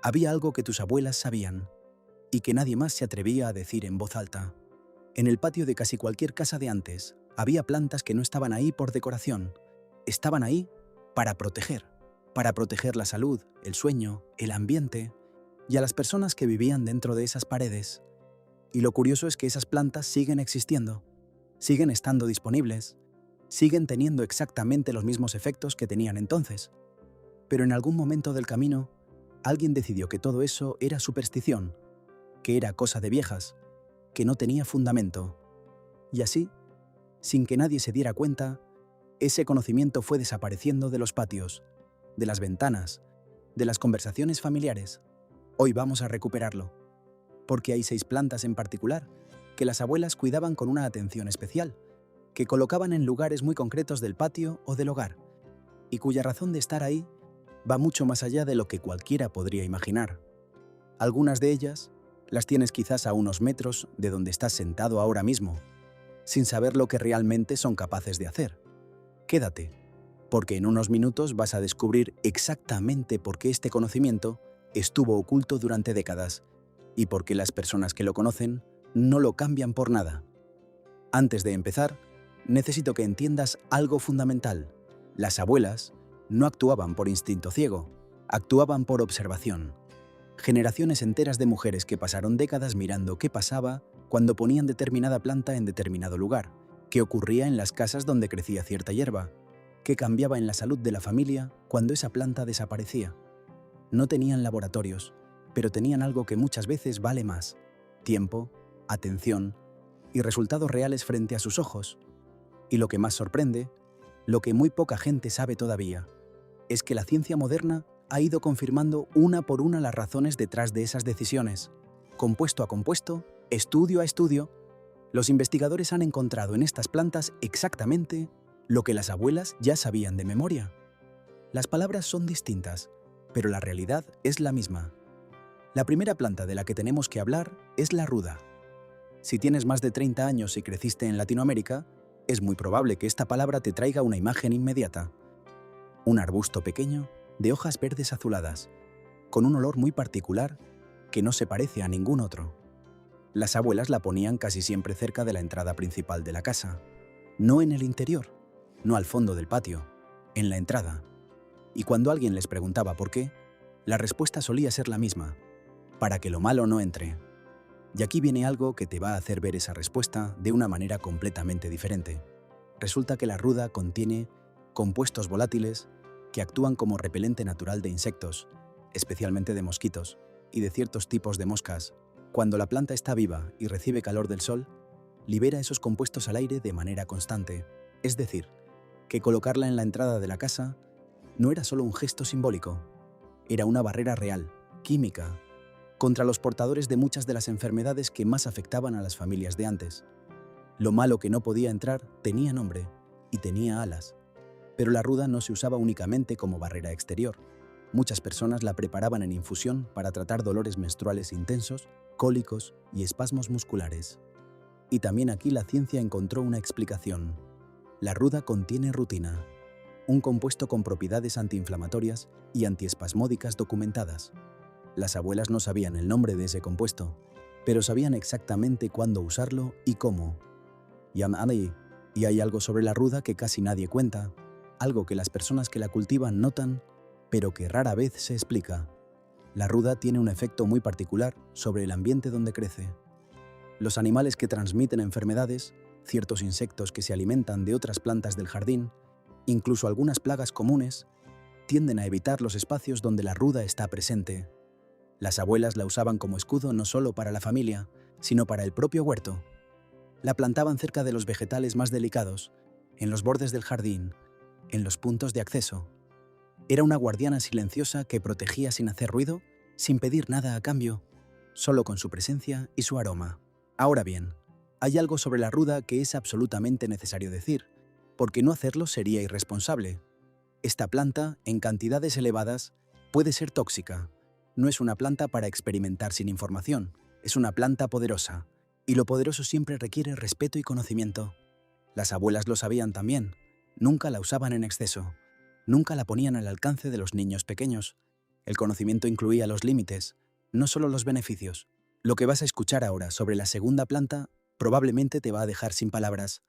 Había algo que tus abuelas sabían y que nadie más se atrevía a decir en voz alta. En el patio de casi cualquier casa de antes, había plantas que no estaban ahí por decoración, estaban ahí para proteger la salud, el sueño, el ambiente y a las personas que vivían dentro de esas paredes. Y lo curioso es que esas plantas siguen existiendo, siguen estando disponibles, siguen teniendo exactamente los mismos efectos que tenían entonces. Pero en algún momento del camino, alguien decidió que todo eso era superstición, que era cosa de viejas, que no tenía fundamento. Y así, sin que nadie se diera cuenta, ese conocimiento fue desapareciendo de los patios, de las ventanas, de las conversaciones familiares. Hoy vamos a recuperarlo, porque hay 6 plantas en particular que las abuelas cuidaban con una atención especial, que colocaban en lugares muy concretos del patio o del hogar, y cuya razón de estar ahí va mucho más allá de lo que cualquiera podría imaginar. Algunas de ellas las tienes quizás a unos metros de donde estás sentado ahora mismo, sin saber lo que realmente son capaces de hacer. Quédate, porque en unos minutos vas a descubrir exactamente por qué este conocimiento estuvo oculto durante décadas y por qué las personas que lo conocen no lo cambian por nada. Antes de empezar, necesito que entiendas algo fundamental. Las abuelas no actuaban por instinto ciego, actuaban por observación. Generaciones enteras de mujeres que pasaron décadas mirando qué pasaba cuando ponían determinada planta en determinado lugar, qué ocurría en las casas donde crecía cierta hierba, qué cambiaba en la salud de la familia cuando esa planta desaparecía. No tenían laboratorios, pero tenían algo que muchas veces vale más: tiempo, atención y resultados reales frente a sus ojos. Y lo que más sorprende, lo que muy poca gente sabe todavía, es que la ciencia moderna ha ido confirmando una por una las razones detrás de esas decisiones. Compuesto a compuesto, estudio a estudio, los investigadores han encontrado en estas plantas exactamente lo que las abuelas ya sabían de memoria. Las palabras son distintas, pero la realidad es la misma. La primera planta de la que tenemos que hablar es la ruda. Si tienes más de 30 años y creciste en Latinoamérica, es muy probable que esta palabra te traiga una imagen inmediata. Un arbusto pequeño, de hojas verdes azuladas, con un olor muy particular que no se parece a ningún otro. Las abuelas la ponían casi siempre cerca de la entrada principal de la casa, no en el interior, no al fondo del patio, en la entrada. Y cuando alguien les preguntaba por qué, la respuesta solía ser la misma: para que lo malo no entre. Y aquí viene algo que te va a hacer ver esa respuesta de una manera completamente diferente. Resulta que la ruda contiene compuestos volátiles que actúan como repelente natural de insectos, especialmente de mosquitos, y de ciertos tipos de moscas. Cuando la planta está viva y recibe calor del sol, libera esos compuestos al aire de manera constante. Es decir, que colocarla en la entrada de la casa no era solo un gesto simbólico, era una barrera real, química, contra los portadores de muchas de las enfermedades que más afectaban a las familias de antes. Lo malo que no podía entrar tenía nombre y tenía alas. Pero la ruda no se usaba únicamente como barrera exterior. Muchas personas la preparaban en infusión para tratar dolores menstruales intensos, cólicos y espasmos musculares. Y también aquí la ciencia encontró una explicación. La ruda contiene rutina, un compuesto con propiedades antiinflamatorias y antiespasmódicas documentadas. Las abuelas no sabían el nombre de ese compuesto, pero sabían exactamente cuándo usarlo y cómo. Y hay algo sobre la ruda que casi nadie cuenta, algo que las personas que la cultivan notan, pero que rara vez se explica. La ruda tiene un efecto muy particular sobre el ambiente donde crece. Los animales que transmiten enfermedades, ciertos insectos que se alimentan de otras plantas del jardín, incluso algunas plagas comunes, tienden a evitar los espacios donde la ruda está presente. Las abuelas la usaban como escudo no solo para la familia, sino para el propio huerto. La plantaban cerca de los vegetales más delicados, en los bordes del jardín, en los puntos de acceso. Era una guardiana silenciosa que protegía sin hacer ruido, sin pedir nada a cambio, solo con su presencia y su aroma. Ahora bien, hay algo sobre la ruda que es absolutamente necesario decir, porque no hacerlo sería irresponsable. Esta planta, en cantidades elevadas, puede ser tóxica. No es una planta para experimentar sin información, es una planta poderosa, y lo poderoso siempre requiere respeto y conocimiento. Las abuelas lo sabían también, nunca la usaban en exceso, nunca la ponían al alcance de los niños pequeños. El conocimiento incluía los límites, no solo los beneficios. Lo que vas a escuchar ahora sobre la segunda planta probablemente te va a dejar sin palabras,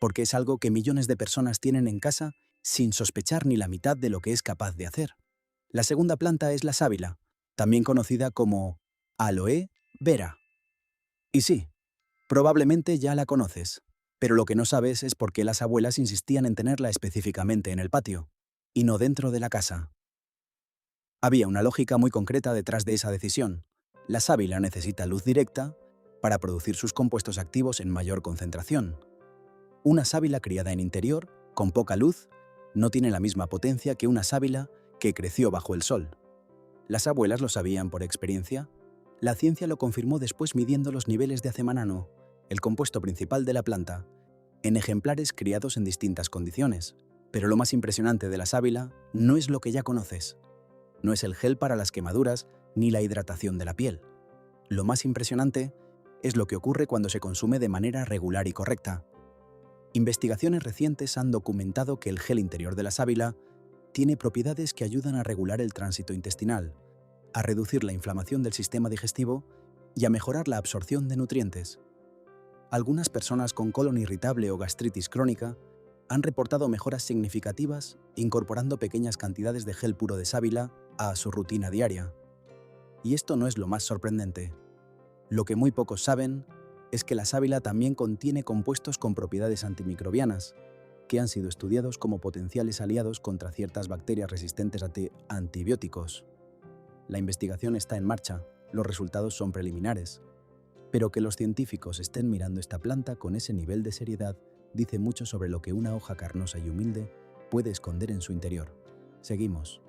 porque es algo que millones de personas tienen en casa sin sospechar ni la mitad de lo que es capaz de hacer. La segunda planta es la sábila, también conocida como aloe vera. Y sí, probablemente ya la conoces, pero lo que no sabes es por qué las abuelas insistían en tenerla específicamente en el patio, y no dentro de la casa. Había una lógica muy concreta detrás de esa decisión. La sábila necesita luz directa para producir sus compuestos activos en mayor concentración. Una sábila criada en interior, con poca luz, no tiene la misma potencia que una sábila que creció bajo el sol. Las abuelas lo sabían por experiencia. La ciencia lo confirmó después midiendo los niveles de acemanano, el compuesto principal de la planta, en ejemplares criados en distintas condiciones. Pero lo más impresionante de la sábila no es lo que ya conoces. No es el gel para las quemaduras ni la hidratación de la piel. Lo más impresionante es lo que ocurre cuando se consume de manera regular y correcta. Investigaciones recientes han documentado que el gel interior de la sábila tiene propiedades que ayudan a regular el tránsito intestinal, a reducir la inflamación del sistema digestivo y a mejorar la absorción de nutrientes. Algunas personas con colon irritable o gastritis crónica han reportado mejoras significativas incorporando pequeñas cantidades de gel puro de sábila a su rutina diaria. Y esto no es lo más sorprendente. Lo que muy pocos saben es que la sábila también contiene compuestos con propiedades antimicrobianas, que han sido estudiados como potenciales aliados contra ciertas bacterias resistentes a antibióticos. La investigación está en marcha, los resultados son preliminares, pero que los científicos estén mirando esta planta con ese nivel de seriedad dice mucho sobre lo que una hoja carnosa y humilde puede esconder en su interior. Seguimos.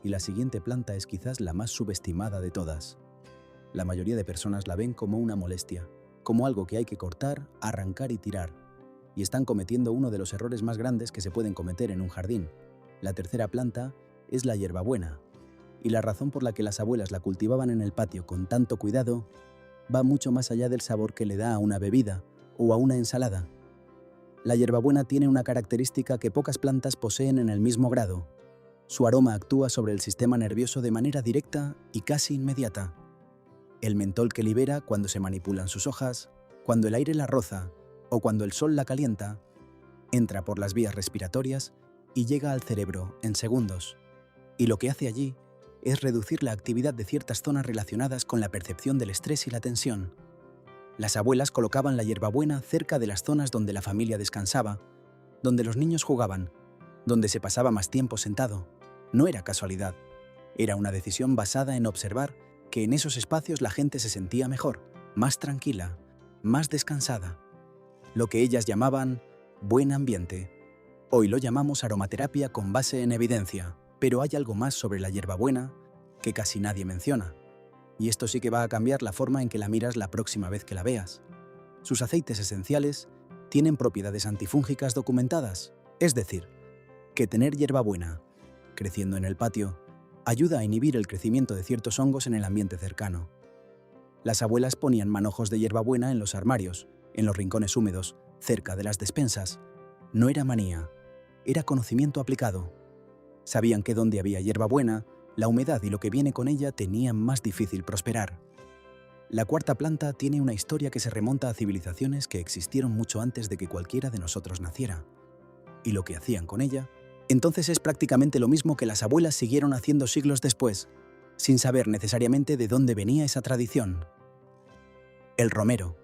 Y la siguiente planta es quizás la más subestimada de todas. La mayoría de personas la ven como una molestia, como algo que hay que cortar, arrancar y tirar. Y están cometiendo uno de los errores más grandes que se pueden cometer en un jardín. La tercera planta es la hierbabuena. Y la razón por la que las abuelas la cultivaban en el patio con tanto cuidado va mucho más allá del sabor que le da a una bebida o a una ensalada. La hierbabuena tiene una característica que pocas plantas poseen en el mismo grado. Su aroma actúa sobre el sistema nervioso de manera directa y casi inmediata. El mentol que libera cuando se manipulan sus hojas, cuando el aire la roza o cuando el sol la calienta, entra por las vías respiratorias y llega al cerebro en segundos. Y lo que hace allí es reducir la actividad de ciertas zonas relacionadas con la percepción del estrés y la tensión. Las abuelas colocaban la hierbabuena cerca de las zonas donde la familia descansaba, donde los niños jugaban, donde se pasaba más tiempo sentado. No era casualidad, era una decisión basada en observar que en esos espacios la gente se sentía mejor, más tranquila, más descansada. Lo que ellas llamaban buen ambiente. Hoy lo llamamos aromaterapia con base en evidencia, pero hay algo más sobre la hierbabuena que casi nadie menciona. Y esto sí que va a cambiar la forma en que la miras la próxima vez que la veas. Sus aceites esenciales tienen propiedades antifúngicas documentadas, es decir, que tener hierbabuena creciendo en el patio ayuda a inhibir el crecimiento de ciertos hongos en el ambiente cercano. Las abuelas ponían manojos de hierbabuena en los armarios, en los rincones húmedos, cerca de las despensas. No era manía, era conocimiento aplicado. Sabían que donde había hierbabuena, la humedad y lo que viene con ella tenían más difícil prosperar. La cuarta planta tiene una historia que se remonta a civilizaciones que existieron mucho antes de que cualquiera de nosotros naciera. Y lo que hacían con ella, entonces es prácticamente lo mismo que las abuelas siguieron haciendo siglos después, sin saber necesariamente de dónde venía esa tradición. El romero.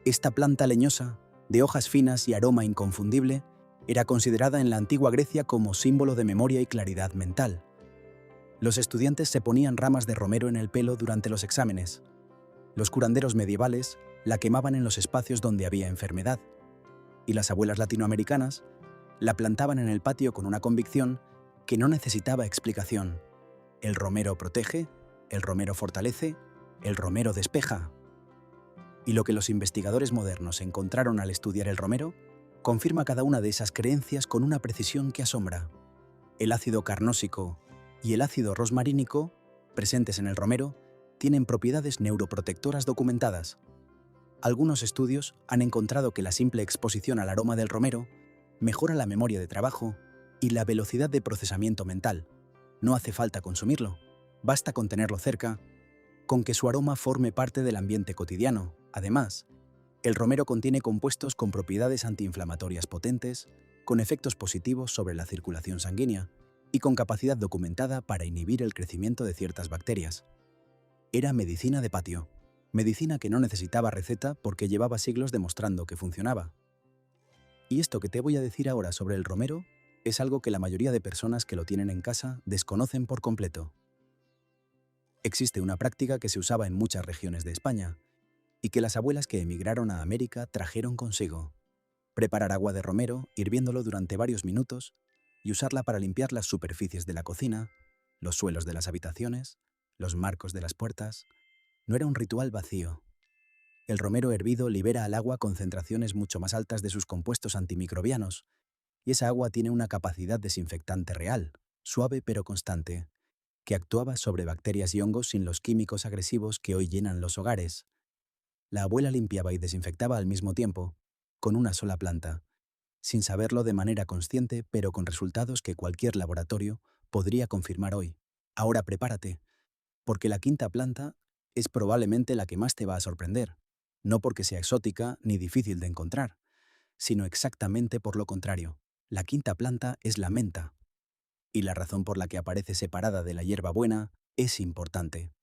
Esta planta leñosa, de hojas finas y aroma inconfundible, era considerada en la antigua Grecia como símbolo de memoria y claridad mental. Los estudiantes se ponían ramas de romero en el pelo durante los exámenes. Los curanderos medievales la quemaban en los espacios donde había enfermedad. Y las abuelas latinoamericanas la plantaban en el patio con una convicción que no necesitaba explicación. El romero protege, el romero fortalece, el romero despeja. Y lo que los investigadores modernos encontraron al estudiar el romero confirma cada una de esas creencias con una precisión que asombra. El ácido carnósico y el ácido rosmarínico, presentes en el romero, tienen propiedades neuroprotectoras documentadas. Algunos estudios han encontrado que la simple exposición al aroma del romero mejora la memoria de trabajo y la velocidad de procesamiento mental. No hace falta consumirlo, basta con tenerlo cerca, con que su aroma forme parte del ambiente cotidiano. Además, el romero contiene compuestos con propiedades antiinflamatorias potentes, con efectos positivos sobre la circulación sanguínea y con capacidad documentada para inhibir el crecimiento de ciertas bacterias. Era medicina de patio, medicina que no necesitaba receta porque llevaba siglos demostrando que funcionaba. Y esto que te voy a decir ahora sobre el romero es algo que la mayoría de personas que lo tienen en casa desconocen por completo. Existe una práctica que se usaba en muchas regiones de España y que las abuelas que emigraron a América trajeron consigo. Preparar agua de romero, hirviéndolo durante varios minutos y usarla para limpiar las superficies de la cocina, los suelos de las habitaciones, los marcos de las puertas. No era un ritual vacío. El romero hervido libera al agua concentraciones mucho más altas de sus compuestos antimicrobianos, y esa agua tiene una capacidad desinfectante real, suave pero constante, que actuaba sobre bacterias y hongos sin los químicos agresivos que hoy llenan los hogares. La abuela limpiaba y desinfectaba al mismo tiempo, con una sola planta, sin saberlo de manera consciente, pero con resultados que cualquier laboratorio podría confirmar hoy. Ahora prepárate, porque la quinta planta es probablemente la que más te va a sorprender, no porque sea exótica ni difícil de encontrar, sino exactamente por lo contrario. La quinta planta es la menta, y la razón por la que aparece separada de la hierbabuena es importante.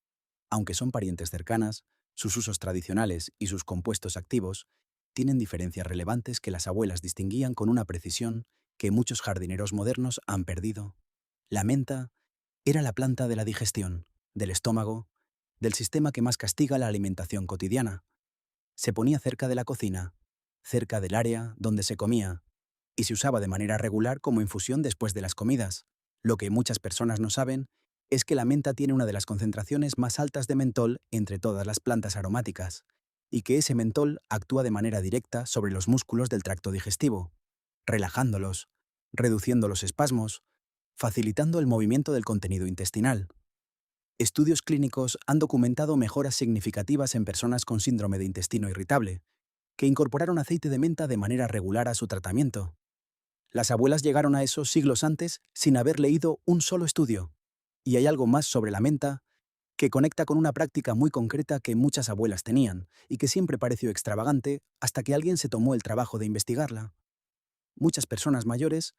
Aunque son parientes cercanas, sus usos tradicionales y sus compuestos activos tienen diferencias relevantes que las abuelas distinguían con una precisión que muchos jardineros modernos han perdido. La menta era la planta de la digestión, del estómago, del sistema que más castiga la alimentación cotidiana. Se ponía cerca de la cocina, cerca del área donde se comía, y se usaba de manera regular como infusión después de las comidas. Lo que muchas personas no saben es que la menta tiene una de las concentraciones más altas de mentol entre todas las plantas aromáticas, y que ese mentol actúa de manera directa sobre los músculos del tracto digestivo, relajándolos, reduciendo los espasmos, facilitando el movimiento del contenido intestinal. Estudios clínicos han documentado mejoras significativas en personas con síndrome de intestino irritable, que incorporaron aceite de menta de manera regular a su tratamiento. Las abuelas llegaron a eso siglos antes sin haber leído un solo estudio. Y hay algo más sobre la menta que conecta con una práctica muy concreta que muchas abuelas tenían y que siempre pareció extravagante hasta que alguien se tomó el trabajo de investigarla. Muchas personas mayores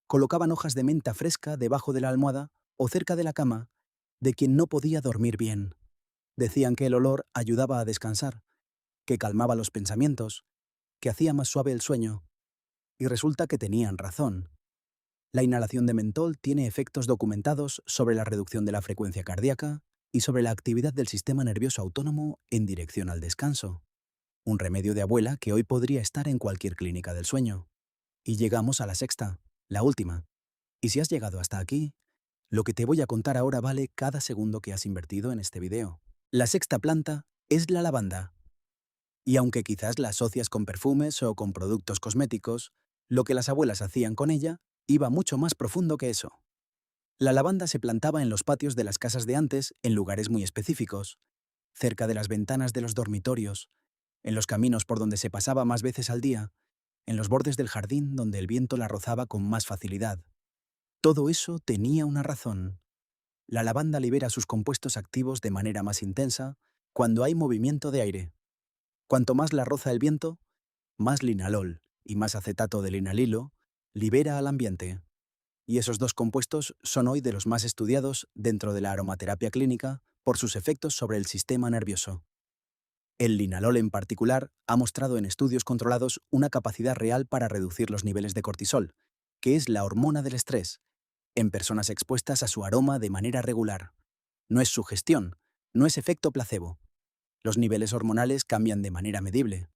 colocaban hojas de menta fresca debajo de la almohada o cerca de la cama de quien no podía dormir bien. Decían que el olor ayudaba a descansar, que calmaba los pensamientos, que hacía más suave el sueño. Y resulta que tenían razón. La inhalación de mentol tiene efectos documentados sobre la reducción de la frecuencia cardíaca y sobre la actividad del sistema nervioso autónomo en dirección al descanso. Un remedio de abuela que hoy podría estar en cualquier clínica del sueño. Y llegamos a la sexta, la última. Y si has llegado hasta aquí, lo que te voy a contar ahora vale cada segundo que has invertido en este video. La sexta planta es la lavanda. Y aunque quizás la asocias con perfumes o con productos cosméticos, lo que las abuelas hacían con ella iba mucho más profundo que eso. La lavanda se plantaba en los patios de las casas de antes en lugares muy específicos, cerca de las ventanas de los dormitorios, en los caminos por donde se pasaba más veces al día, en los bordes del jardín donde el viento la rozaba con más facilidad. Todo eso tenía una razón. La lavanda libera sus compuestos activos de manera más intensa cuando hay movimiento de aire. Cuanto más la roza el viento, más linalol y más acetato de linalilo libera al ambiente. Y esos dos compuestos son hoy de los más estudiados dentro de la aromaterapia clínica por sus efectos sobre el sistema nervioso. El linalol en particular ha mostrado en estudios controlados una capacidad real para reducir los niveles de cortisol, que es la hormona del estrés, en personas expuestas a su aroma de manera regular. No es sugestión, no es efecto placebo. Los niveles hormonales cambian de manera medible.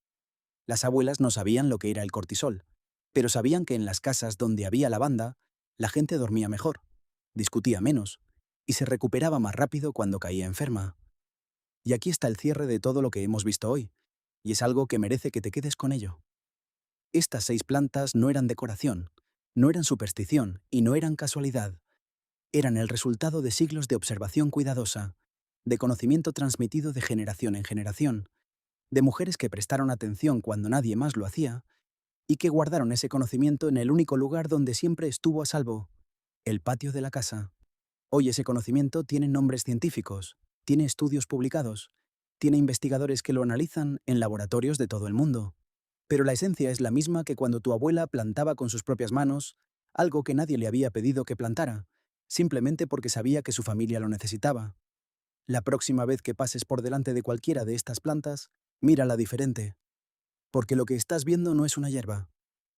Las abuelas no sabían lo que era el cortisol, pero sabían que en las casas donde había lavanda, la gente dormía mejor, discutía menos y se recuperaba más rápido cuando caía enferma. Y aquí está el cierre de todo lo que hemos visto hoy, y es algo que merece que te quedes con ello. Estas 6 plantas no eran decoración, no eran superstición y no eran casualidad. Eran el resultado de siglos de observación cuidadosa, de conocimiento transmitido de generación en generación, de mujeres que prestaron atención cuando nadie más lo hacía y que guardaron ese conocimiento en el único lugar donde siempre estuvo a salvo, el patio de la casa. Hoy ese conocimiento tiene nombres científicos, tiene estudios publicados, tiene investigadores que lo analizan en laboratorios de todo el mundo. Pero la esencia es la misma que cuando tu abuela plantaba con sus propias manos algo que nadie le había pedido que plantara, simplemente porque sabía que su familia lo necesitaba. La próxima vez que pases por delante de cualquiera de estas plantas, mírala diferente, porque lo que estás viendo no es una hierba,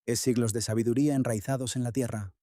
es siglos de sabiduría enraizados en la tierra.